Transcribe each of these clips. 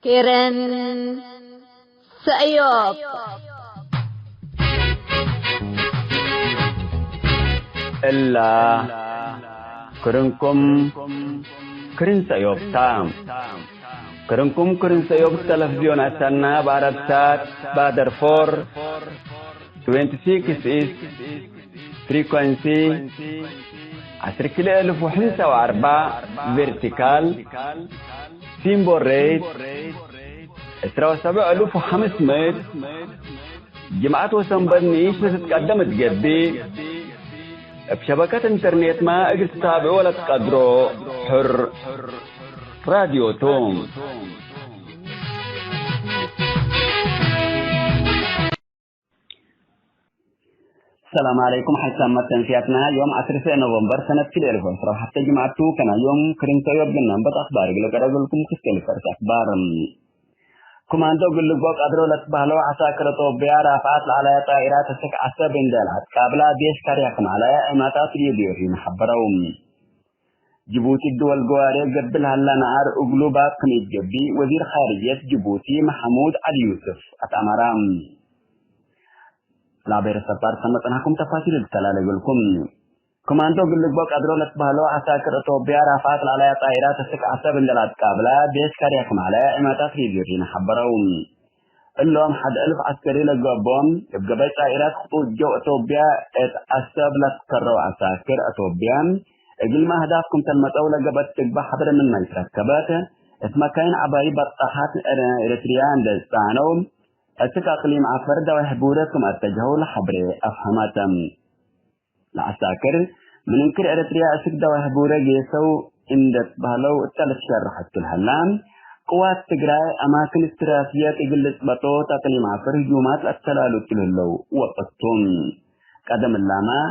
Kiren Sayop إلا كرنكم كرن سيوب تام كرنكم كرن سيوب تلفزيون أسنا باربسات بادر فور 26 is frequency 10,004 vertical symbol rate 7,500 جماعات وسنبنيش تتقدم تجبي بشبكة انترنت ما اجل تتابعوا ولا تقدروا حر راديو توم. السلام عليكم حسام تنسياتنا يوم 10 نوفمبر سنة 2010 حتى جماعتو كان يوم كرنتو يبقى نبت أخبار قلت لكم كسكيل فرس أخبار كماندو قل لك قدروا لتبهلو عساكر طوبيا رافعات على طائرات السك عسب اندلعت قابلا ديش كاريقن على اماتات اليديوهين حبرهم جيبوتي الدول قواري قبل هلا نعار اقلوبات قميت جبي وزير خارجية جيبوتي محمود علي يوسف اتعمرام لابير السفار سمتناكم تفاصيل التلالة لكم كماندو قل لك قدروا لتبهلو عساكر طوبيا رافعات على طائرات السك عسب اندلعت قابلا ديش كاريقن على اماتات اليديوهين حبرهم اللهم حد 1000 عسكري لقبهم يبقى طائرات خطوط جو أثيوبيا اتعسب لتكروا عساكر أثيوبيا اجل ما هدافكم تلمتوا لقبت تقبح حبر من ما يتركبات اسمها كاين عباي بطاحات اريتريان دستانو اتك اقليم عفردة ويحبوركم اتجهوا لحبر افهماتم العساكر من انكر اريتريا اسكدا ويحبورة جيسو اندت بهلو الثالث شرحت الهلام قوات تجراي أماكن استراتيجية تجلس بطوط تقليم عفر هجومات التلالو تلهلو وقتهم قدم اللامة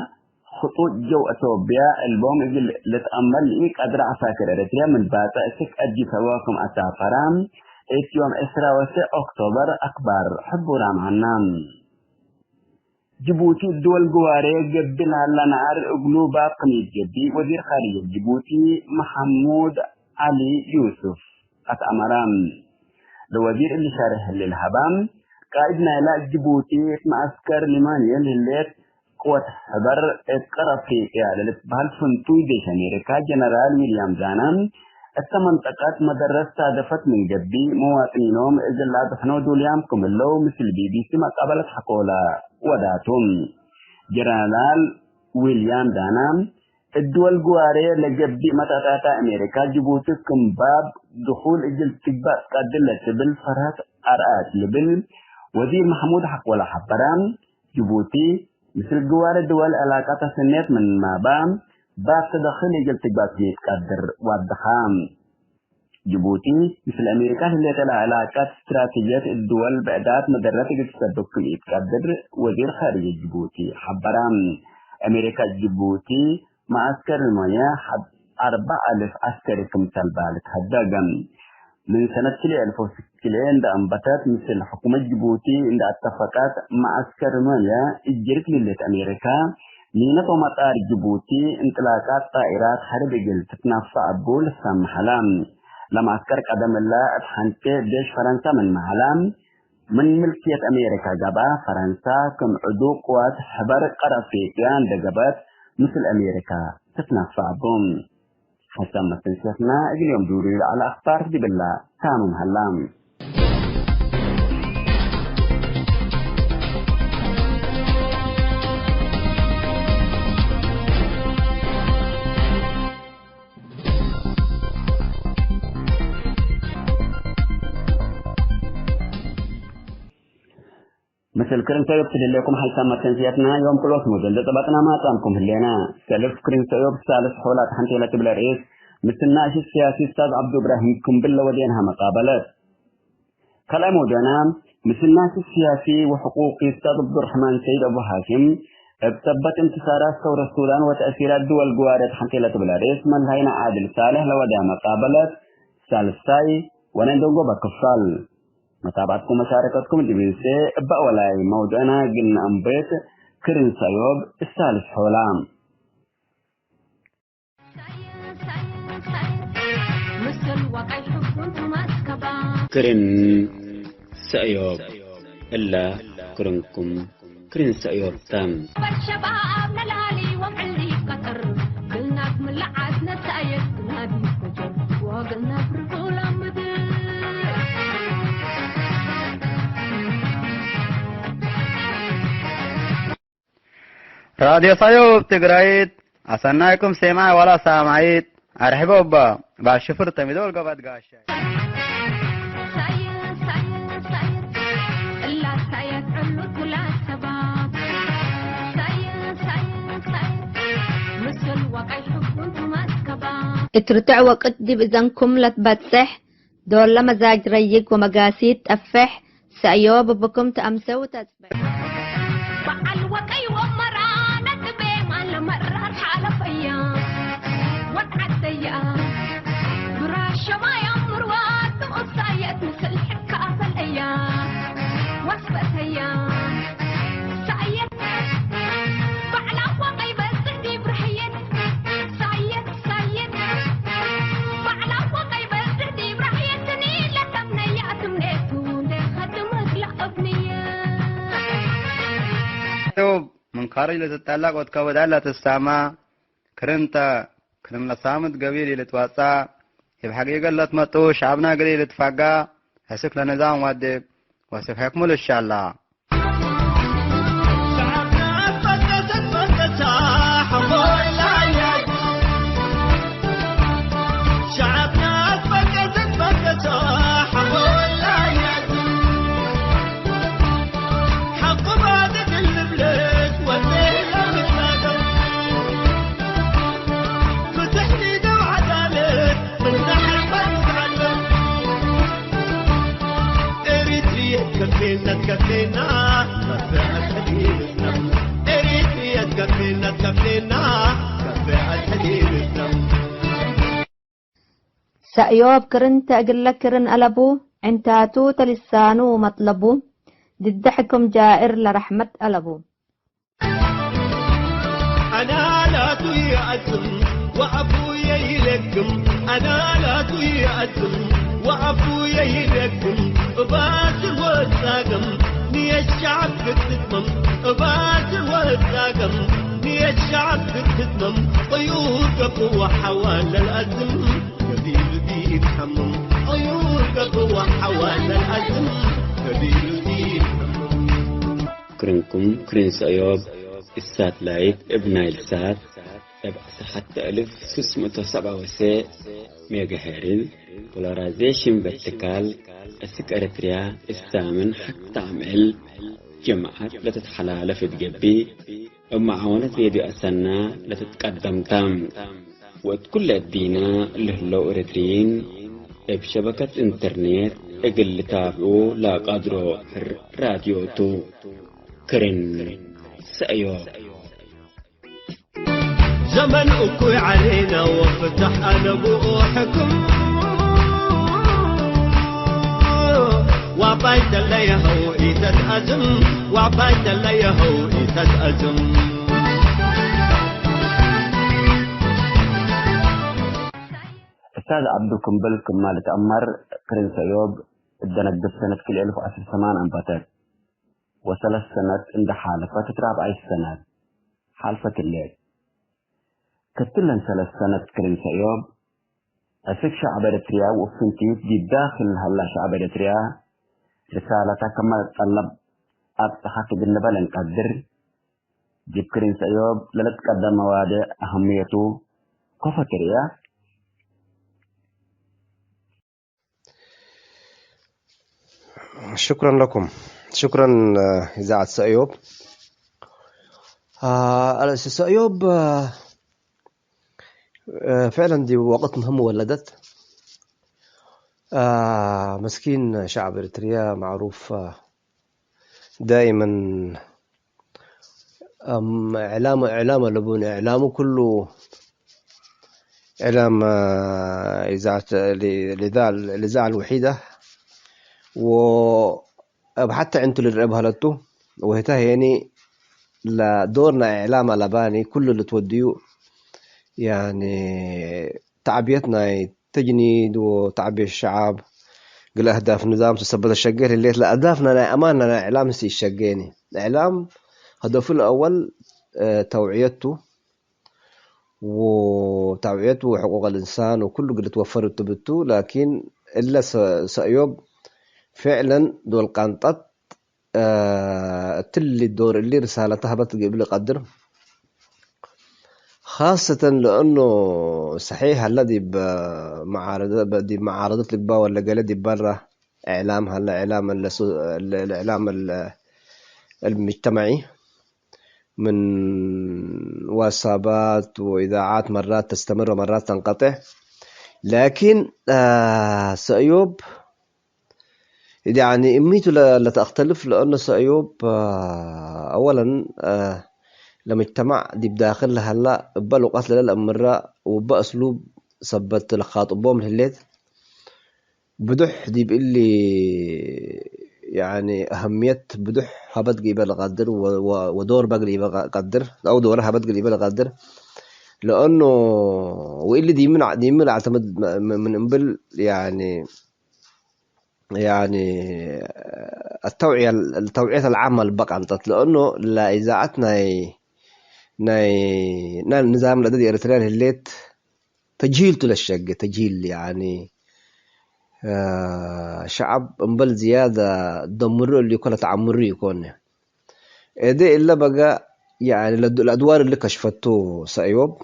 خطوط جو أثيوبيا البوم يجل لتأمل إيك أدرع عساكر إريتريا من باتا اسك أجي سواكم أسافرام إيك يوم 10 أكتوبر أكبر حبوا رام عنام جيبوتي الدول قواري قبل هلا نعار اقلوبا قميد جدي وزير خارجية جيبوتي محمود علي يوسف أتأمرام الوزير اللي شارح للهبام قائدنا إلى جيبوتي اسم عسكر لمانيا لليت قوة حبر اتقرفيقيا للتبهال فنتوي ديش أمريكا جنرال ويليام زانام التمنطقات مدرسة هدفت من جبي مواطنينهم إذن لا دفنوا دوليام كملو مثل BBC ما قابلت حقولا وداتهم جنرال ويليام زانام الدول قوارية لجبدي متاتاتا أمريكا جيبوتي كمباب دخول إجل تقبات قادلة بالفرات أرآت لبل وزير محمود حق ولا حبران جيبوتي مثل قواري دول علاقات سنات من مابام باب تدخل إجل تقبات يتقدر والدخام جيبوتي مثل أمريكا اللي تلا علاقات استراتيجيات الدول بعدات مدرات يتصدق يتقدر وزير خارجية جيبوتي حبران أمريكا جيبوتي معسكر المياه حد 4,000 عسكري كمثال بالك هداقم من سنة 2006 عند أنبتات مثل حكومة جيبوتي عند اتفاقات معسكر المياه اجرت للت أمريكا مينة ومطار جيبوتي انطلاقات طائرات حرب اجل تتنفع أبول السامحلام لما عسكر قدم الله اتحنكي ديش فرنسا من محلام من ملكية أمريكا جبا فرنسا كم عدو قوات حبر قرفيقيان دقبات مثل أمريكا تتنفع بهم حسام تنسيتنا اليوم دوري على أخبار دي بالله كانوا مهلام مثل كرنتو يبتدي لكم حسام تنسيتنا يوم كلوس مجلد طبقنا ما تامكم هلينا سلف كرنتو ثالث حولات حنتي لا تبلا رئيس مثل ناشي السياسي استاذ عبد ابراهيم كمبل ودينها مقابلات كلامه جنام مثل ناشي السياسي وحقوقي استاذ عبد الرحمن سيد ابو هاشم بتثبت انتصارات ثورة السودان وتأثيرات دول قوارات حنتي لا تبلا رئيس من هينا عادل صالح لوديها مقابلات ثالثاي ونندوغو بكفال متابعتكم مشاركتكم الإبنسي بأولاي موضوعنا قلنا أنبيت كرن سيوب الثالث حولام مثل وقع حكم تمسكبا كرن سأيوب إلا كرنكم كرن سأيوب تام والشباب نلالي ومعلي قطر قلنا بملعاتنا سأيد نادي فجر وقلنا برطولة مدر راديو سايوب تقرأيت أصنعكم سماع ولا سامعيت أرحبوا با باشفر تمدول قبض قاشا سايد إلا سايد علوت ولا سباب سايد مثل وقع حبون تماسكبا اترتع وقت دي بإذنكم لتبتسح دول مزاج ريق ومقاسيت أفح سأيوب بكم تأمسوا وتسبح وعلى وقي ومرانا تبي مال مرار حالة فيا وتعديا براش ما يمر وقت وصايت مثل حكاة الأيام وصفت أيام سايت وعلى وقي بس دي برحيت سايت وعلى وقي بس دي برحيتني لتمنيات منيتون خدمك لأبنية من خارج لتتعلق وتكود على تستعمى كرنتا كرن لسامت قبيلي لتواسع الحقيقة اللي تمتو شعبنا قليل لتفاقا هسك لنظام وادب وسك حكمل إن شاء الله تكفينا كفاءة حديثنا إريتريا تكفينا كفاءة حديثنا سأيوب كرنت أقل لك كرن ألبو عنتاتو تلسانو مطلبو ضدحكم جائر لرحمة ألبو أنا لا تيأتم وأبويا يلكم أنا لا تيأتم وأبويا يلكم باسل والساقم نية الشعب تتمم باسل والساقم نية الشعب تتمم طيور قوة حوالي الأزم كبير دي يتحمم طيور قوة حوالي الأزم كبير دي يتحمم كرنكم كرن سأيوب الساتلايت ابنايل سات ابعث حتى 1677 ميجا هرتز بولاريزيشن فيرتيكال السك اريتريا الثامن حتى عمل جماعات لا تتحلال في الجبي ومعاونة راديو أسنا لا تتقدم تام وكل الدينا اللي لو اريتريين بشبكة انترنت اقل تابعو لا قادرو راديو تو كرن سأيوب زمن أكوي علينا وفتح أنا بروحكم وعبايد اللي هو إيتت أزم وعبايد اللي هو إيتت أزم أستاذ عبدكم بلكم مالت أمر كرن سأيوب ادنا السنة في 1008 أنباتات وثلاث سنوات عند حالة فتتراب أي سنة حالفة الليل كتلن 3 سنوات كرن سأيوب أسك شعب إريتريا وفنتيت دي داخل هلا شعب إريتريا رسالة كما طلب أتحق بالنبال نقدر جيب كرن سأيوب لنتقدم مواضيع أهميته كفتريا شكرا لكم شكرا إذاعة سأيوب سأيوب فعلا دي وقت مهم ولدت مسكين شعب إريتريا معروف دائما إعلامه لبون إعلامه كله إعلام إذاعة الإذاعة الوحيدة وحتى أنتوا اللي رأبهلتوا وهتا يعني لدورنا إعلام لباني كل اللي توديو يعني تعبيتنا تجنيد وتعبي الشعب قل أهداف نظام تثبت الشقين اللي لا أهدافنا لا أماننا لا إعلام سي الشقيني الإعلام هدفه الأول توعيته وتوعيته حقوق الإنسان وكله قد توفر تبتو لكن إلا سأيوب فعلا دول قانطت تلي الدور اللي رسالتها بتقبل قدر خاصة لأنه صحيح الذي معارضة لك ولا قال دي برا إعلام هلا إعلام الإعلام المجتمعي من واتسابات وإذاعات مرات تستمر ومرات تنقطع لكن سأيوب يعني إميته لا تختلف لأنه سأيوب أولا لمجتمع دي بداخل هلا بلو قتل للأمراء وبأسلوب سبت لخاطبهم لليت بدح دي بقلي يعني أهمية بدح هبت قيبة قدر ودور بقلي قدر أو دورها هبت قيبة قدر لأنه وإلي دي من اعتمد من قبل يعني التوعية العامة البقى لأنه لا إذاعتنا النظام الذي إريتريا هليت تجهيلته للشق تجهيل يعني شعب مبل زيادة دمره اللي يكون تعمري يكون إذا إلا بقى يعني الأدوار اللي كشفته سأيوب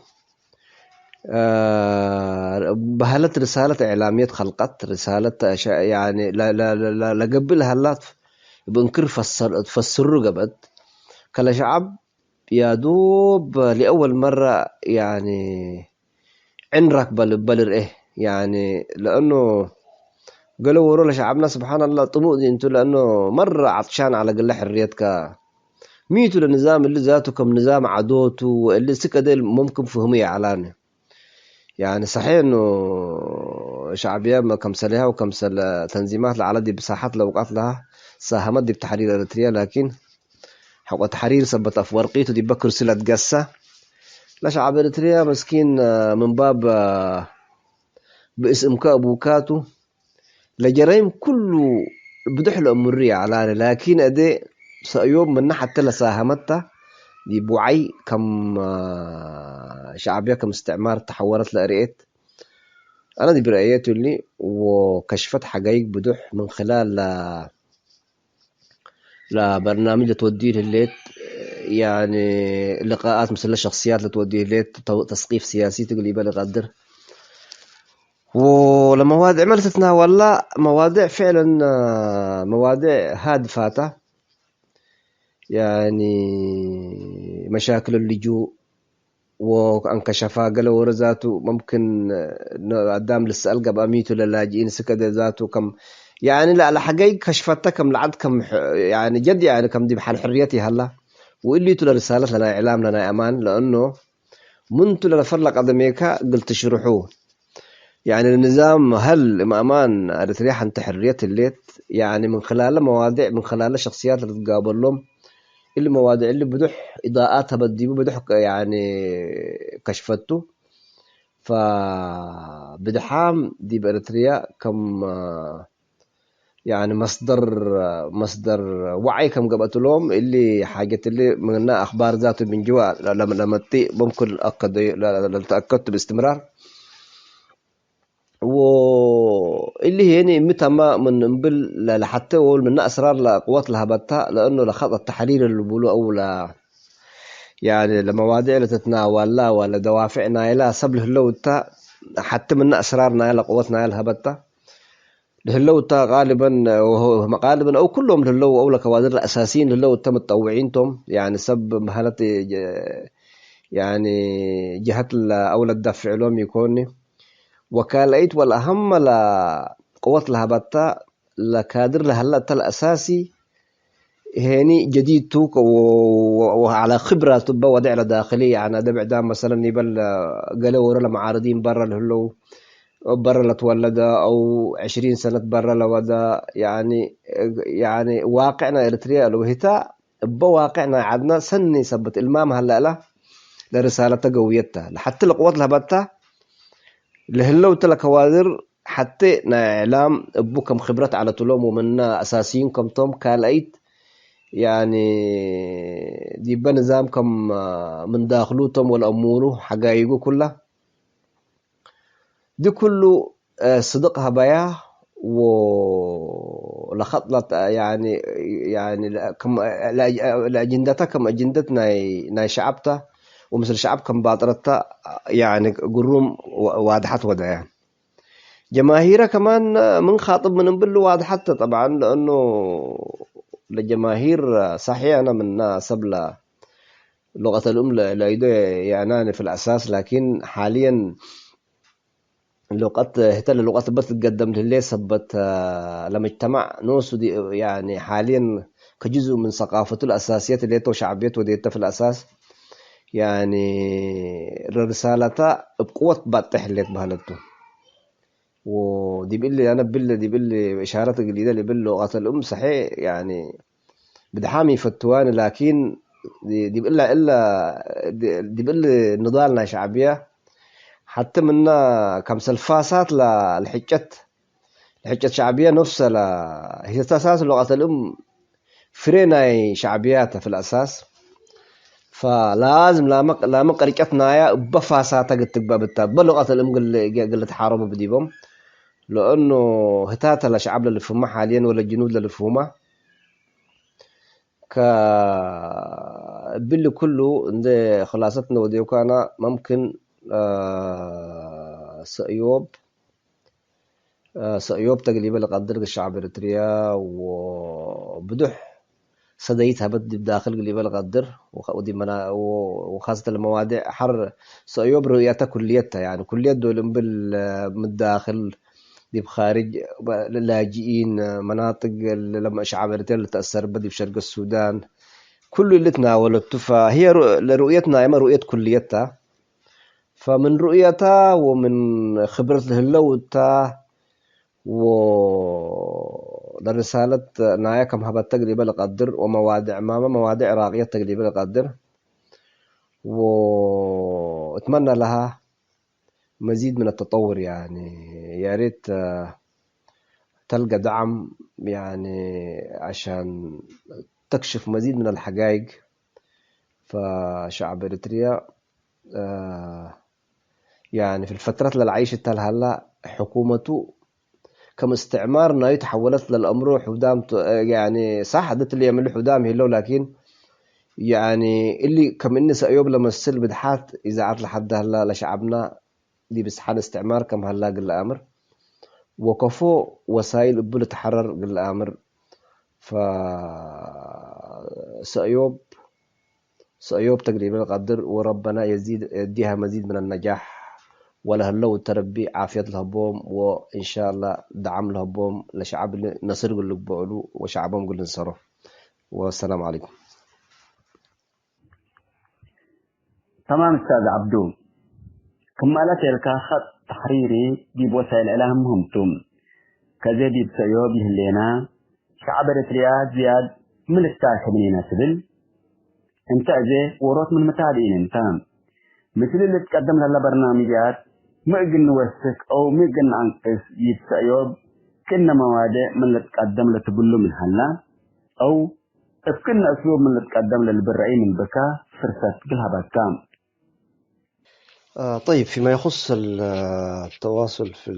بهلت رسالة إعلامية خلقت رسالة يعني لا قبل هلات بنكر فسروا قبل كلا شعب يا دوب لأول مرة يعني عنرك بل إيه يعني لأنه قالوا وروا لشعبنا سبحان الله طموح دي انتو لأنه مرة عطشان على قل حريتك ميتوا للنظام اللي ذاته كم نظام عدوته واللي سكده ممكن فهمية علانه يعني صحيح انه شعبية كم سلها وكم سل تنظيمات العالم دي بساحات لوقات لها ساهمت دي بتحرير اريتريا لكن حق تحرير سبت افورقيته دي بكر سلة قسة لا شعب اريتريا مسكين من باب باسم كابوكاته لجرائم كله بدح له أمرية علانه لكن ادي سأيوب من حتى لساهمتها دي بوعي كم شعبية كم استعمار تحولت لأريت أنا دي برأيته اللي وكشفت حقائق بدح من خلال برنامج لتوديه الليت يعني لقاءات مثل الشخصيات لتوديه الليت تثقيف سياسي تقليبا لقدر ولمواضيع عملت تتناول لا مواضيع فعلا مواضيع هادفة يعني مشاكل اللجوء وانكشفها قالوا ورزاته ممكن قدام لسه ألقى بأميته للاجئين سكده ذاته كم يعني لا على حقيقة كشفتها كم لعد كم يعني جد يعني كم دي بحال حريتي هلا واللي تلا رسالة لنا إعلام لنا أمان لأنه منتو لنا فرلق أدميكا قلت شرحوه يعني النظام هل أمان أريتريا أنت حرية الليت يعني من خلال مواضيع من خلال شخصيات اللي تقابل لهم اللي مواضيع اللي بدح إضاءاتها بديبه بدح يعني كشفته فبدحام دي بأريتريا كم يعني مصدر وعي كم قبطوا لهم اللي حاجة اللي من أخبار ذاته من جوا لما تي ممكن تأكدت باستمرار واللي هي متى ما من بل لحتى أقول من أسرار لقوات الهبتها لأنه لخط التحرير اللي بيقولوا أو لا يعني لمواضيع اللي تتناول لا ولا دوافعنا لا سبله اللوتا حتى من أسرارنا لا قوتنا الهبتها لهلوتا غالبا أو كلهم لهلو أو الكوادر الأساسيين لهلوتا متطوعين توم يعني سب مهلة يعني جهة أولى الدفع لهم يكوني وكالأيت والأهم لقوات الهبتة لكادر لهلا الأساسي هني جديد توك وعلى خبرة تبا ودع داخلية يعني دبع دام مثلا نبل قالوا ورا معارضين برا الهلو برا لتولدا أو 20 سنة برا لودا يعني واقعنا إريتريا لو هتا بواقعنا عدنا سني سبت المام هلا له لرسالة قويتها لحتى القوات الهبتة لهلو تلا كوادر حتى إعلام أبوكم خبرات على طولهم ومنا أساسيين كم توم كالأيت يعني دي بنظامكم من داخلوتهم والأمور حقائقه كلها دي كله صدقها بياه ولخطلت يعني كم الأجندتها كم أجندتنا ناي شعبتها ومثل شعب كم باطرتها يعني قروم واضحت ودايا جماهيرها كمان من خاطب من نبل واضحت طبعا لأنه للجماهير صحيح أنا من سبلة لغة الأم لأيدو يعني في الأساس لكن حاليا اللغات بس تقدمت لي سبت لمجتمع نوسو دي يعني حاليا كجزء من ثقافته الأساسية اللي هي شعبيته وديتها في الأساس يعني رسالتها بقوة بتحلت بهلته ودي بيقول أنا دي بيقول إشارة جديدة اللي باللغة الأم صحيح يعني بدحامي فتواني لكن دي بيقول دي بيقول نضالنا شعبية حتى منا كم سلفاسات الحجة شعبية نفسها هي أساس لغة الأم فرينا شعبياتها في الأساس فلازم لا مقريتنا يا بفاسات قد تبقى بالتاب بلغة الأم قل تحاربوا بديبهم لأنه هتات الشعب اللي فهمها حاليا ولا الجنود اللي فهمها باللي كله عند خلاصتنا وديوكانا ممكن سأيوب تقريبا لقدر الشعب الإريتريا وبدح صديتها بدي بداخل قريبا لقدر ودي منا وخاصة المواضيع حر سأيوب رؤيتها كليتها يعني كلية دول من الداخل دي بخارج اللاجئين مناطق لما الشعب الإريتري تأثر بدي بشرق السودان كل اللي تناولته فهي لرؤيتنا اما رؤية كليتها فمن رؤيتها ومن خبرة اللوتها ورسالة نايا كم هبت تقريبا لقدر ومواضيع مواضيع راقية تقريبا لقدر واتمنى لها مزيد من التطور يعني يا ريت تلقى دعم يعني عشان تكشف مزيد من الحقائق فشعب إريتريا يعني في الفترة اللي عايشتها هلا حكومته كم استعمار ناي تحولت للأمر حدام يعني صح عدت اللي يعمل حدام هلو لكن يعني اللي كم إني سأيوب لما السل بدحات إذا عاد لحد هلا لشعبنا دي بسحان استعمار كم هلا قل الأمر وكفو وسائل قبل تحرر قل الأمر ف سأيوب تقريبا قدر وربنا يديها مزيد من النجاح ولا هلو تربي عافية لهبوم وإن شاء الله دعم لهبوم لشعب نصر اللي بقولوا وشعبهم قل نصره والسلام عليكم. تمام أستاذ عبدو كمالة الكاخط تحريري دي بوسائل إعلام مهمتم كذا دي بسيوب يهلينا شعب إريتريا زياد من التاكمين سبل انت أجي وروت من متابعين انتام مثل اللي تقدم لها برنامجات ممكن نوثق أو ممكن ننقص يتسأيوب كنا مواضيع من اللي تقدم لتقول من هلا أو كنا أسلوب من اللي تقدم للبرعين من بكاء فرصة كلها بكام. طيب فيما يخص التواصل في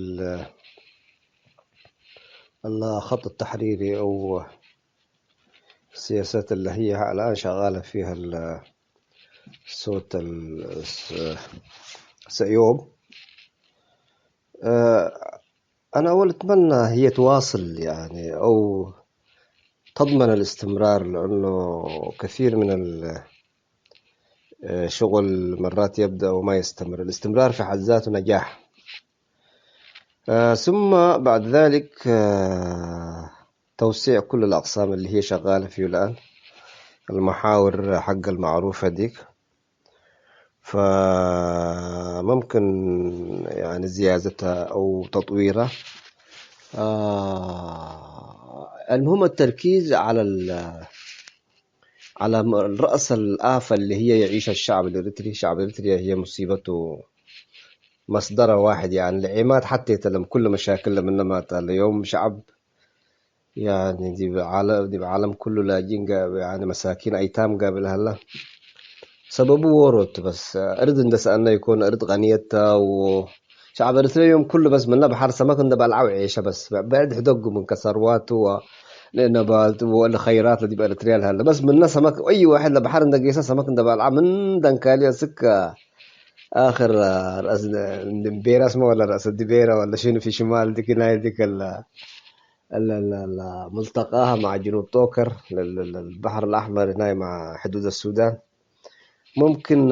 الخط التحريري أو السياسات اللي هي الآن شغالة فيها صوت سأيوب أنا أول أتمنى هي تواصل يعني أو تضمن الاستمرار لأنه كثير من الشغل مرات يبدأ وما يستمر الاستمرار في حد ذاته نجاح ثم بعد ذلك توسيع كل الأقسام اللي هي شغالة فيه الآن المحاور حق المعروفة ديك فممكن يعني زيادتها أو تطويرها المهم التركيز على رأس الآفة اللي هي يعيش الشعب الإريتري. الشعب الإريتري هي مصيبته مصدر واحد يعني العماد حتى يتلم كل مشاكل من مات اليوم شعب يعني دي بعالم كله لاجين يعني مساكين أيتام قابل هلا سببه وروت بس أرد إن أنه يكون أرد غنيتها وشعب إريتريا يوم كله بس من بحر سمك إنه بلعوا عيشة بس بعد حدق من كثروات نبات ولا خيرات اللي بإريتريا هلا بس من سمك أي واحد لبحر إنه قيسه سمك إنه بلعوا من دنكاليا سكة آخر رأس دبيرة اسمه ولا رأس الدبيرة ولا شنو في شمال ديك ناي ديك ملتقاها مع جنوب طوكر البحر الأحمر هنا مع حدود السودان ممكن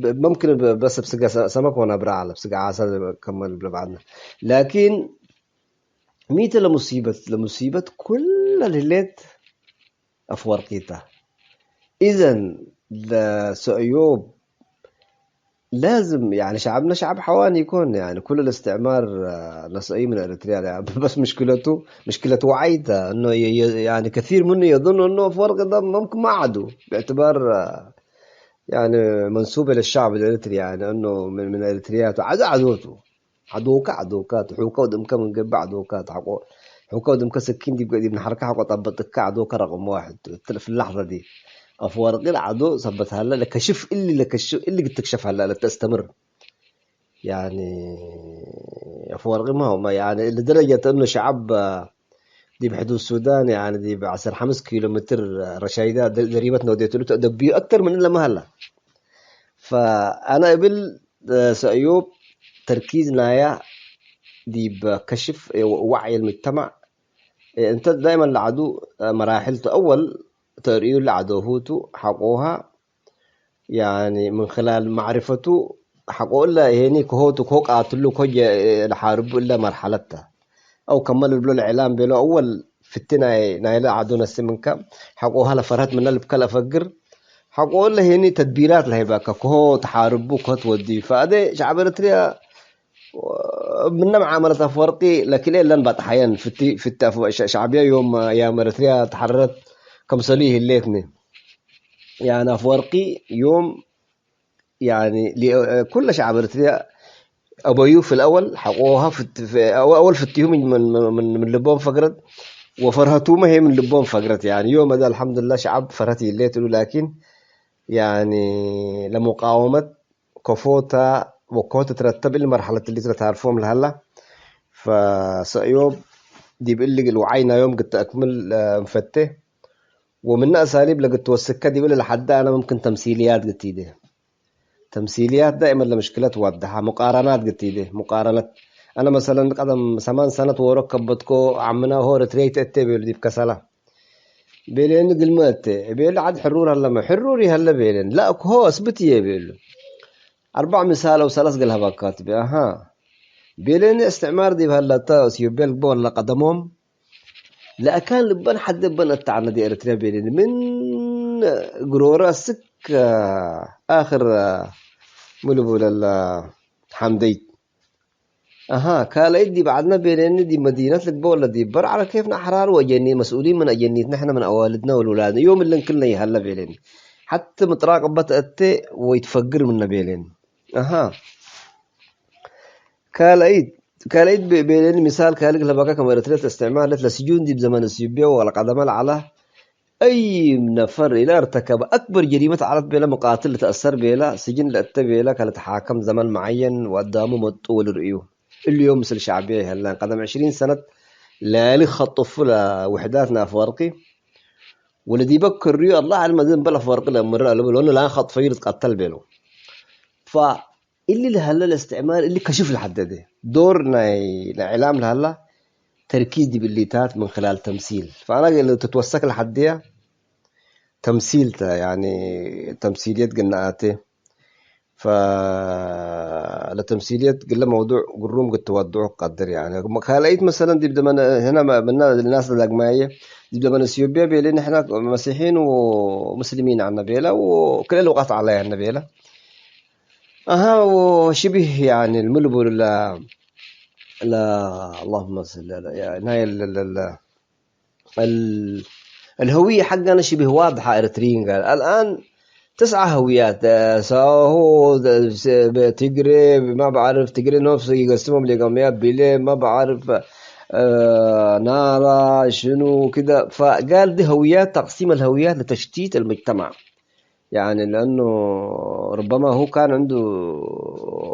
ممكن بس بسقى سمك وانا برعله بسقى عسل كمل بعدنا لكن ميت لمصيبة كل الليلات أفورقيتا إذن لسعيوب لازم يعني شعبنا شعب حواني يكون يعني كل الاستعمار نسائي من اريتريا يعني بس مشكلة وعيته انه يعني كثير منه يظن انه فرق ده ممكن ما عدو باعتبار يعني منسوبة للشعب الاريتري يعني انه من اريترياته عدوكات حوكا ودمكا من قبع عدوكات حوكا ودمكا سكين دي من حركة حقا طبطك عدوكا رقم واحد في اللحظة دي أفوارقي العدو صبت هلا لكشف اللي قد تكشف هلا لتستمر يعني أفوارقي ما يعني لدرجة إنه شعب دي بحدود السودان يعني دي بعشر 5 كيلومتر رشايدات دريبتنا وديتلو دبي أكتر من إلا ما هلا فأنا قبل سأيوب تركيزنا يا دي بكشف وعي المجتمع انت دائما العدو مراحلته أول تريو العدو هوتو حقوها يعني من خلال معرفته حقول له هني كهوتو كوك قاتلو كوجا الحارب إلا مرحلتها أو كمل بلو الإعلام بلو أول في التنا نايلا عدونا السمنكا حقوها لفرهت من البكلا فقر حقول له هني تدبيرات له باكا كهو تحاربو كهو تودي فهذا شعب إريتريا من معاملة أفورقي لكن لن بتحين في شعبية يوم يا إريتريا تحررت كم صليه الليتني يعني أفورقي يوم يعني كل شعب إريتريا أبويو في الأول حقوها في أول فتيهم من لبون فقرت وفرهتوما هي من لبون فقرت يعني يوم هذا الحمد لله شعب فرهتي الليت لكن يعني لمقاومة كفوتا وكوتا ترتب المرحلة اللي تعرفوهم لهلا فسأيوب دي بقلق الوعينا يوم قد أكمل مفتة ومن أساليب لقد توسكها دي بقول لحد أنا ممكن تمثيليات قتيدة تمثيليات دائما لمشكلات واضحة مقارنات قتيدة مقارنات أنا مثلا قدم 8 سنة وركبتكو عمنا هو رتريت التبيل دي بكسلة بيلين قلمات بيل عاد حرور هلا ما حروري هلا بيلين لا هو اثبتي بيل 4 مثال أو 3 قلها باكات أها بيلين استعمار دي بهلا تاس يبيل بون لا قدمهم لا كان لبن حد لبن التعنا دي اريتريا بيلين من قرورة سك آخر ملبو حمديت أها كالايد دي بعدنا بيلين دي مدينة البولة دي بر على كيفنا أحرار وجني مسؤولين من أجنيتنا إحنا من أوالدنا والولاد يوم اللي كلنا يهلا بيلين حتى متراقبة أتي ويتفقر من بيلين أها كالايد بيلين مثال كالك لبقى كما رتلت استعمال لسجون دي بزمن السيوبيا ولا قدم على أي نفر إلى ارتكب أكبر جريمة عرض بلا مقاتل تأثر بلا سجن لأتى بلا كانت حاكم زمن معين وقدامه مطول رأيه اليوم مثل شعبيه هلا قدم 20 سنة لا خطف لوحداتنا أفارقي ولدي بكر ريو الله على المدن بلا فرق لما رأى لأنه لا خطف يتقتل بينه فاللي لهلا الاستعمار اللي كشف لحد ده دورنا الإعلام لهلا تركيز دي بالليتات من خلال تمثيل فأنا اللي تتوسك لحديها تمثيلته يعني تمثيليات قناعاتي فالتمثيليات قلنا موضوع قروم قد تودعه قدر يعني خاليت مثلا دي بدمن هنا من الناس الأجمعية دي بدمن اثيوبيا بيلين احنا مسيحيين ومسلمين عنا بيلا وكل الوقت عليها عنا بيلا اها وشبه يعني الملبو لا اللهم صل على يعني هاي الهوية حقنا شبه واضحة إريتريين قال الآن 9 هويات، سواء هو تجري ما بعرف تجري نفسه يقسمهم لقوميات بيليه ما بعرف نارا شنو كده. فقال دي هويات، تقسيم الهويات لتشتيت المجتمع. يعني لأنه ربما هو كان عنده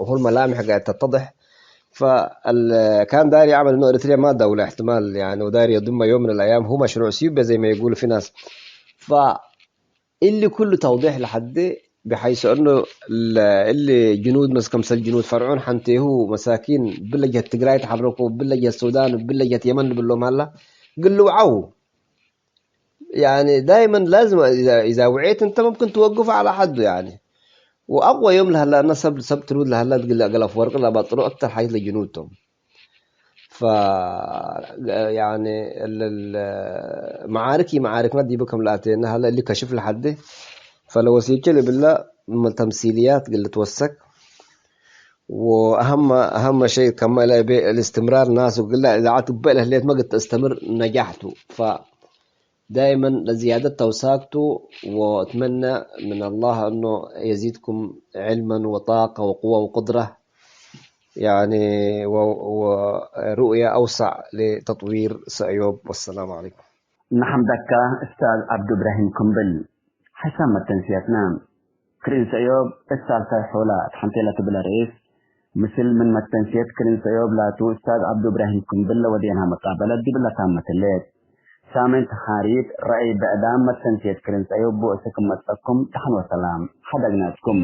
هو الملامح قاعد تتضح، فكان داير يعمل انه اريتريا ما دولة احتمال يعني، وداير يضم يوم من الايام هو مشروع سيوبيا زي ما يقولوا في ناس. فاللي كله توضيح لحد بحيث انه اللي جنود مسكمسل جنود فرعون حنتيه مساكين بلجة تقراي يتحركوا، بلجة السودان، بلجة يمن بلهم هلا قل له عو. يعني دائما لازم اذا وعيت انت ممكن توقف على حده يعني. واقوى يوم لهلا انا سبت رود لهلا تقول قلف ورق لا بطلوا اكثر حاجه لجنودهم. ف يعني معاركنا دي بكم لاتين هلا اللي كشف لحد. فلو وسيلتي بالله تمثيليات اللي توسك، واهم شيء كمان الاستمرار. ناس وقال لا اذا عاد بقى ليت ما قد تستمر نجحته. ف دائما لزيادة توساكته، واتمنى من الله انه يزيدكم علما وطاقة وقوة وقدرة يعني ورؤية اوسع لتطوير سأيوب. والسلام عليكم. نحن دكا استاذ عبد ابراهيم قنبل حسام التنسيتنا كرين سأيوب استاذ حولات حنتيلة بلا رئيس مثل من التنسيت كرين سأيوب لاتو استاذ عبد ابراهيم قنبل ودينها مقابلة دي بلا تامة الليل سامن تحاريب رأي بأدام التنسيت كرين سأيوب بؤسكم مستقم تحن وسلام حدقناتكم.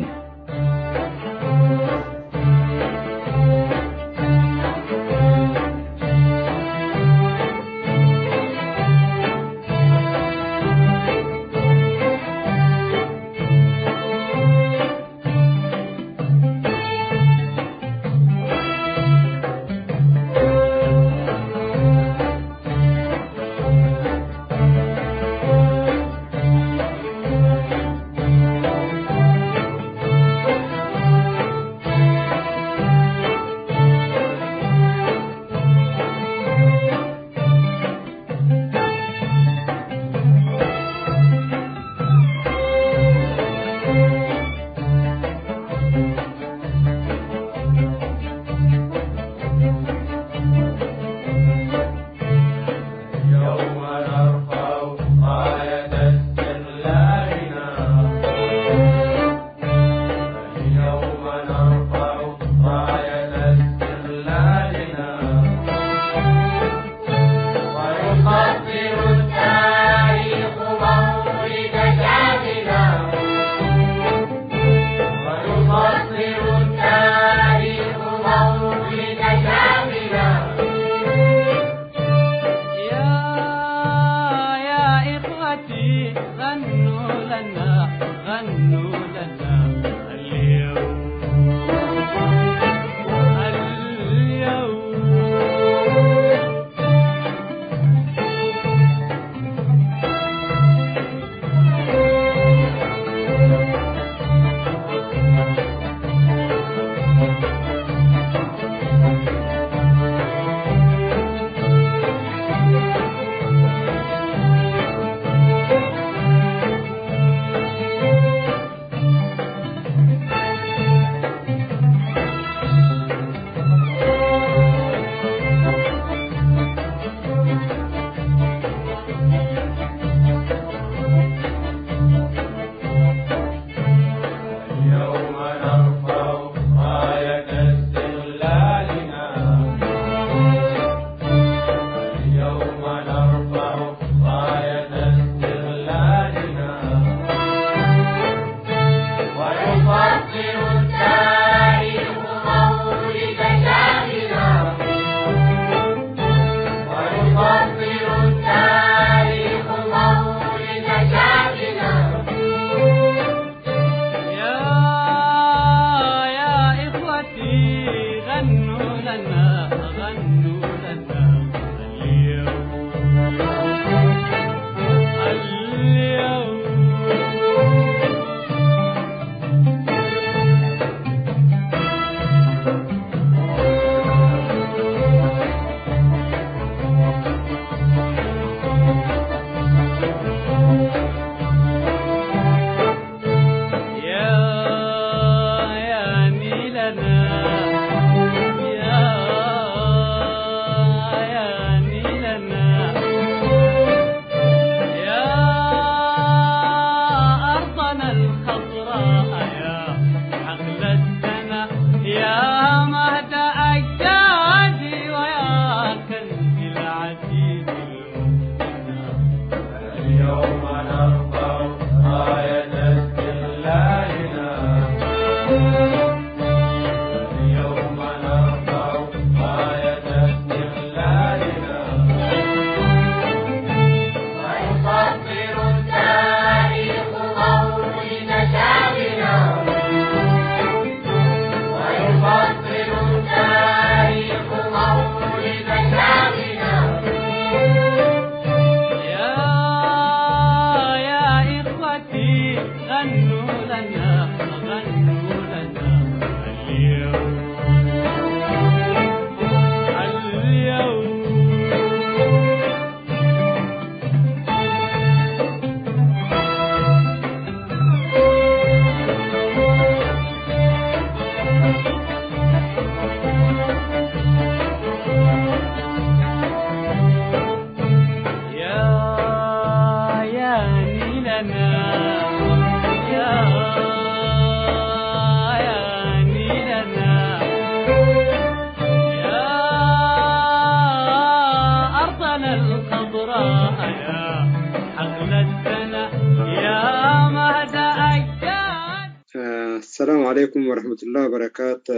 عليكم ورحمة الله وبركاته.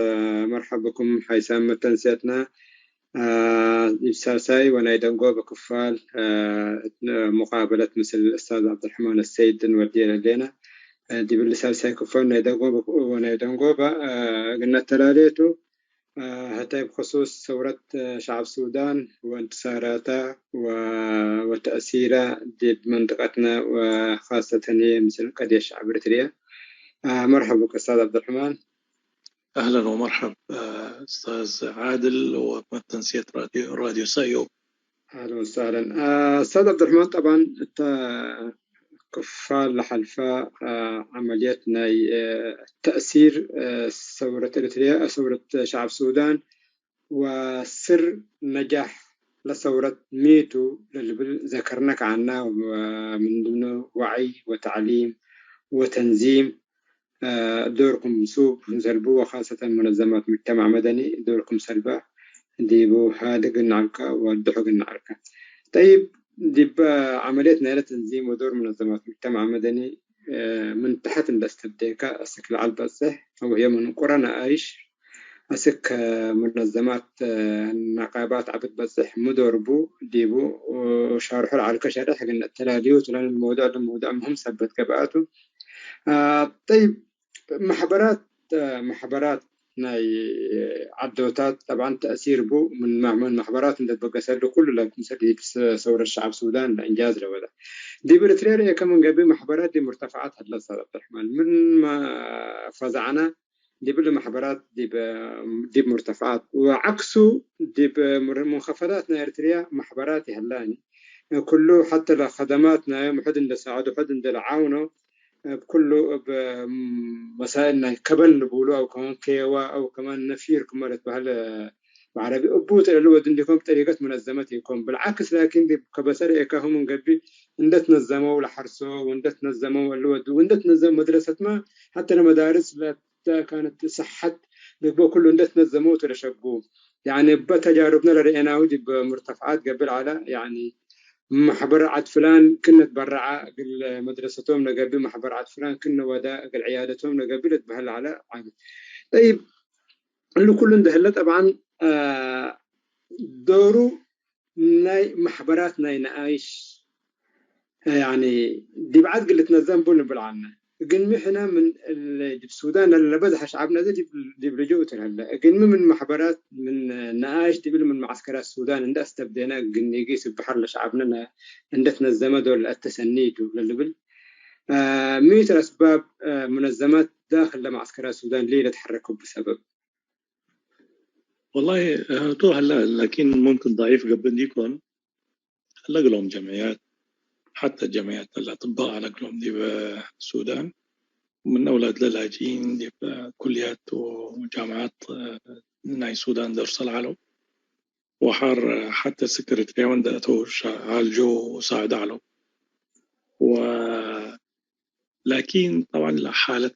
مرحبا بكم حيسام تنسيتنا ساساي ونايدنقو بكفال مقابلة مثل الأستاذ عبد الرحمن السيد نودينا لنا دي بالساساي كفال نايدنقو ونايدنقو قلنا تلاليتو هتاي بخصوص ثورة شعب السودان وانتصاراتها وتأثيرها دي بمنطقتنا وخاصة هي مثل قضية شعب إريتريا. مرحبا بك أستاذ عبد الرحمن. أهلا ومرحب أستاذ عادل وتنسية راديو سايو. أهلا وسهلا أستاذ عبد الرحمن. طبعا كفال لحلفاء عملياتنا تأثير ثورة إريتريا ثورة شعب السودان وسر نجاح لثورة ميتو اللي ذكرناك عنها من ضمنه وعي وتعليم وتنظيم. دوركم سوب سلبوه خاصة منظمات مجتمع مدني دوركم سلبا ديبو هذا قلنا عنك ودحو قلنا عنك. طيب ديب عمليتنا لتنظيم ودور منظمات مجتمع مدني من تحت الاستبديكا أسك العلبة الصح أو هي من قرانا آيش أسك منظمات نقابات عبد بصح مدوربو ديبو وشارحوا على كشرح قلنا التلاليوت لأن الموضوع مهم سبت كباته. طيب محبرات ناي عدوتات طبعا تأثير بو من محبرات اللي تبقى سلو كله لكن ثورة الشعب السودان لإنجاز لولا دي بريتريا كمان قبل محبرات دي مرتفعات هدلا أستاذ عبد الرحمن من ما فزعنا دي بالمحبرات دي مرتفعات وعكسه دي بمنخفضاتنا إريتريا محبرات هلاني كله حتى لخدماتنا محد لساعده محد لعاونه بكله بمسائلنا كبن بقولوا أو كمان كيوا أو كمان نفير كمرت بهال بعربي أبوت اللي هو دندكم بطريقة منظمتكم بالعكس لكن دي كبسر إيكاهم من قبل عندت نظموا ولا حرسوا وعندت نظموا اللي هو وعندت نظم مدرسة ما حتى المدارس لا كانت صحت بيبقوا كله عندت نظموا ولا شقوا يعني بتجاربنا لرئينا ودي بمرتفعات قبل على يعني محبر عد فلان كنا تبرع قل مدرستهم نقبل محبر عد فلان كنا ودا قل عيادتهم نقبل تبهل على عادي. طيب اللي كل ده هلا طبعا دوره ناي محبرات ناي نعيش يعني دي بعد قلت نظام بون بالعنا قلنا إحنا من السودان اللي بدها شعبنا دي برجوت هلا قلنا من محبرات من نعاش دي من معسكرات السودان عند استبدينا قلنا يقيس البحر لشعبنا عندنا الزمن دول التسنيد واللبل ميت الأسباب منظمات داخل معسكرات السودان ليه تحركوا بسبب والله تو هلا لكن ممكن ضعيف قبل ديكون هلا لهم جمعيات حتى جمعيات الأطباء على قلهم دي بالسودان من أولاد للاجئين دي كليات وجامعات ناي السودان درسل علو وحار حتى سكرتريا وندأتو عالجو وساعد علو لكن طبعا حالة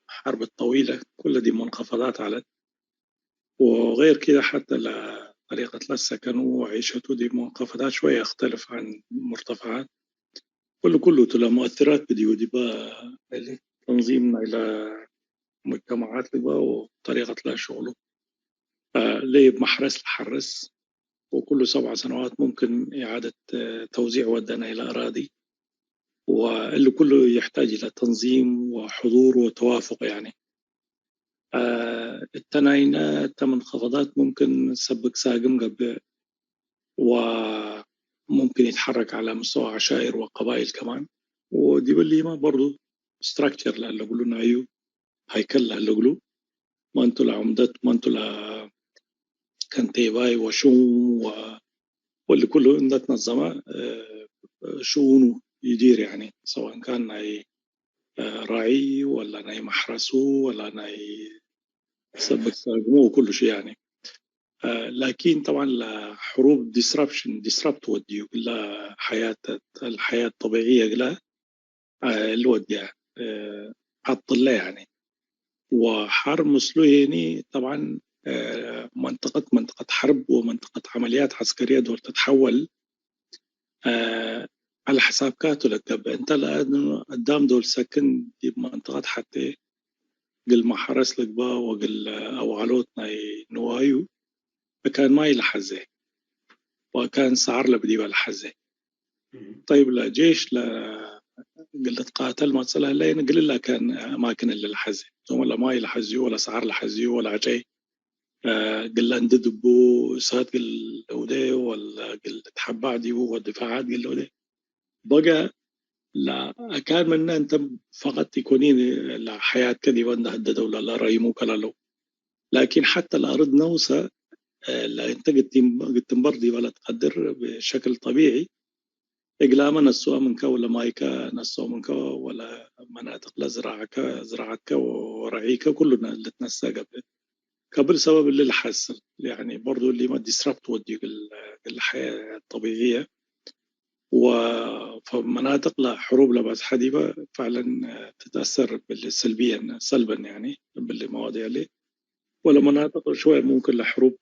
حرب الطويلة كل دي منخفضات على وغير كده حتى طريقة السكن وعيشته دي منخفضات شوية يختلف عن مرتفعات كله تلا مؤثرات بديو دي بقى تنظيمنا إلى مجتمعات لبا وطريقة لا شغله ليه بمحرس لحرس وكل 7 سنوات ممكن إعادة توزيع ودنا إلى أراضي واللي كله يحتاج إلى تنظيم وحضور وتوافق يعني التناينات منخفضات ممكن سبق ساقم قبل وممكن يتحرك على مستوى عشائر وقبائل كمان ودي باللي ما برضو ستراكتشر اللي قلنا أيو هيكل اللي قلوا ما انتو لعمدت ما انتو كنتيباي وشون واللي كله عندها تنظمة شؤونه يدير يعني سواء كان ناي راعي ولا ناي محرسو ولا ناي سبك ساقمو وكل شيء يعني لكن طبعا الحروب disrupt وديو كلها الحياة الطبيعية كلها اللي وديها عطل يعني وحرب مسلويني طبعا منطقة حرب ومنطقة عمليات عسكرية دول تتحول على حساب كاتو لك انت الآن قدام دول سكن دي منطقة حتى قل ما حرس لك با وقل أو علوتنا نوايو فكان ما يلحزه وكان سعر لبدي بالحزه. طيب لا جيش لا قلت قاتل ما تصلها لين قل لا كان أماكن اللي الحزه ثم لا ما يلحزيو ولا سعر لحزيو ولا شيء. قل لا نددبو سات قل ودي ولا قل تحبع ديو والدفاعات قل ودي بقى لا كان من أنت فقط تكونين الحياة كذي وأنها هددوا لا رأيمو كلا لو. لكن حتى الأرض نوسة لا أنت قد تنبردي ولا تقدر بشكل طبيعي إقلامنا السوا منك ولا مايكا نسوا منك ولا مناطق لا زراعتك ورعيك كلنا اللي تنسى قبل سبب اللي الحاصل يعني برضو اللي ما ديسربت ودي الحياة الطبيعية وفمناطق لا حروب لا بس حديبة فعلا تتأثر سلبيا سلبا يعني بالمواضيع اللي ولا مناطق شوية ممكن لحروب